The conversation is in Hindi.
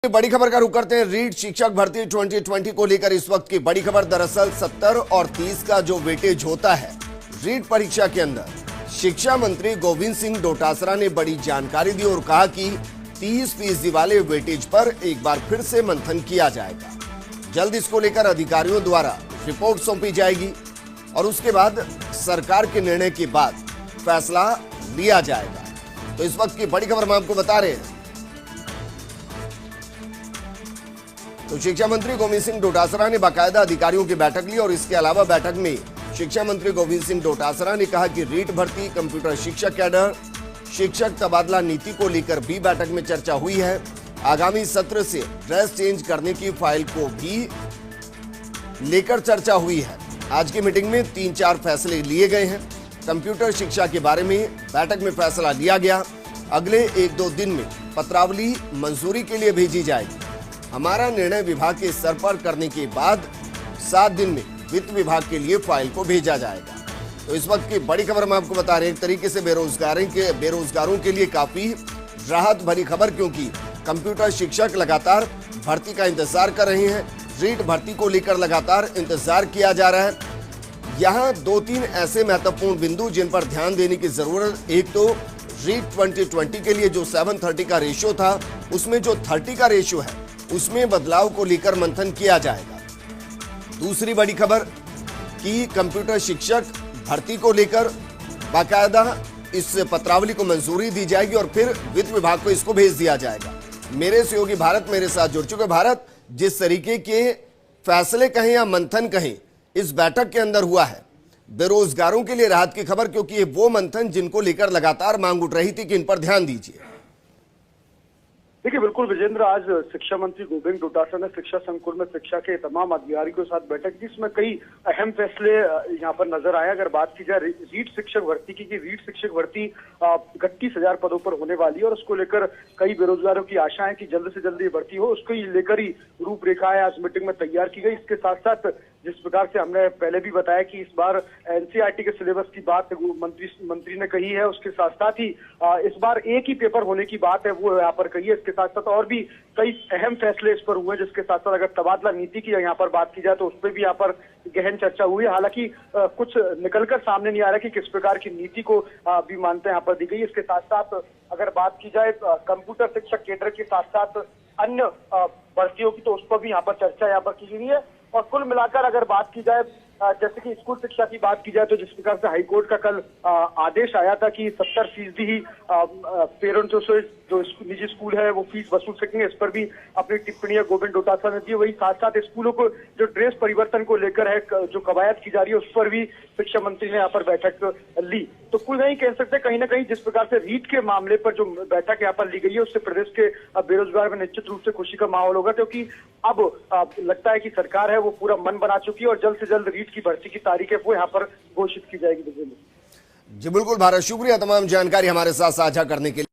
बड़ी खबर का रुख करते हैं। रीट शिक्षक भर्ती 2020 को लेकर इस वक्त की बड़ी खबर। दरअसल 70 और 30 का जो वेटेज होता है रीट परीक्षा के अंदर, शिक्षा मंत्री गोविंद सिंह डोटासरा ने बड़ी जानकारी दी और कहा कि 30% वाले वेटेज पर एक बार फिर से मंथन किया जाएगा। जल्द इसको लेकर अधिकारियों द्वारा रिपोर्ट सौंपी जाएगी और उसके बाद सरकार के निर्णय के बाद फैसला लिया जाएगा। तो इस वक्त की बड़ी खबर हम आपको बता रहे हैं। तो शिक्षा मंत्री गोविंद सिंह डोटासरा ने बाकायदा अधिकारियों की बैठक ली और इसके अलावा बैठक में शिक्षा मंत्री गोविंद सिंह डोटासरा ने कहा कि रीट भर्ती, कंप्यूटर शिक्षक कैडर, शिक्षक तबादला नीति को लेकर भी बैठक में चर्चा हुई है। आगामी सत्र से ड्रेस चेंज करने की फाइल को भी लेकर चर्चा हुई है। आज की मीटिंग में 3-4 फैसले लिए गए हैं। कंप्यूटर शिक्षा के बारे में बैठक में फैसला लिया गया। अगले 1-2 दिन में पत्रावली मंजूरी के लिए भेजी जाएगी। हमारा निर्णय विभाग के स्तर पर करने के बाद 7 दिन में वित्त विभाग के लिए फाइल को भेजा जाएगा। तो इस वक्त की बड़ी खबर हम आपको बता रहे हैं। एक तरीके से बेरोजगारों के लिए काफी राहत भरी खबर, क्योंकि कंप्यूटर शिक्षक लगातार भर्ती का इंतजार कर रहे हैं। रीट भर्ती को लेकर लगातार इंतजार किया जा रहा है। यहाँ 2-3 ऐसे महत्वपूर्ण बिंदु जिन पर ध्यान देने की जरूरत। एक तो रीट 2020 के लिए जो 730 का रेशियो था, उसमें जो 30 का रेशियो है उसमें बदलाव को लेकर मंथन किया जाएगा। दूसरी बड़ी खबर कि कंप्यूटर शिक्षक भर्ती को लेकर बाकायदा इस पत्रावली को मंजूरी दी जाएगी और फिर वित्त विभाग को इसको भेज दिया जाएगा। मेरे सहयोगी भारत मेरे साथ जुड़ चुके। भारत, जिस तरीके के फैसले कहें या मंथन कहें इस बैठक के अंदर हुआ है, बेरोजगारों के लिए राहत की खबर, क्योंकि ये वो मंथन जिनको लेकर लगातार मांग उठ रही थी कि इन पर ध्यान दीजिए। देखिए, बिल्कुल विजेंद्र, आज शिक्षा मंत्री गोविंद डोटासरा ने शिक्षा संकुल में शिक्षा के तमाम अधिकारियों के साथ बैठक की, जिसमें कई अहम फैसले यहाँ पर नजर आए। अगर बात की जाए रीट शिक्षक भर्ती की, रीट शिक्षक भर्ती 31,000 पदों पर होने वाली है और उसको लेकर कई बेरोजगारों की आशा है कि जल्द से जल्द ये भर्ती हो। उसको लेकर ही रूपरेखाएं आज मीटिंग में तैयार की गई। इसके साथ साथ जिस प्रकार से हमने पहले भी बताया कि इस बार एनसीईआरटी के सिलेबस की बात मंत्री ने कही है, उसके साथ साथ ही इस बार एक ही पेपर होने की बात है वो यहाँ पर कही है। इसके साथ साथ और भी कई अहम फैसले इस पर हुए, जिसके साथ साथ अगर तबादला नीति की यहाँ पर बात की जाए तो उस पर भी यहाँ पर गहन चर्चा हुई है। हालांकि कुछ निकलकर सामने नहीं आ रहा कि किस प्रकार की नीति को भी मान्यता यहाँ पर दी गई। इसके साथ साथ अगर बात की जाए कंप्यूटर शिक्षक केडर के साथ साथ अन्य भर्तियों की, तो उस पर भी यहाँ पर चर्चा यहाँ पर की गई है। और कुल मिलाकर अगर बात की जाए, जैसे कि स्कूल शिक्षा की बात की जाए, तो जिस प्रकार से हाईकोर्ट का कल आदेश आया था कि 70% ही पेरेंट्सों से जो निजी स्कूल है वो फीस वसूल सकेंगे, इस पर भी अपनी टिप्पणियां गोविंद डोटासरा ने दी। वही साथ साथ स्कूलों को जो ड्रेस परिवर्तन को लेकर है, जो कवायद की जा रही है, उस पर भी शिक्षा मंत्री ने यहाँ पर बैठक ली। तो कुल नहीं कह सकते, कहीं ना कहीं जिस प्रकार से रीट के मामले पर जो बैठक यहाँ पर ली गई है, उससे प्रदेश के बेरोजगार में निश्चित रूप से खुशी का माहौल होगा, क्योंकि अब लगता है कि सरकार है वो पूरा मन बना चुकी है और जल्द से जल्द रीट की भर्ती की तारीख है वो यहाँ पर घोषित की जाएगी। जी बिल्कुल भारत, शुक्रिया तमाम जानकारी हमारे साथ साझा करने के लिए।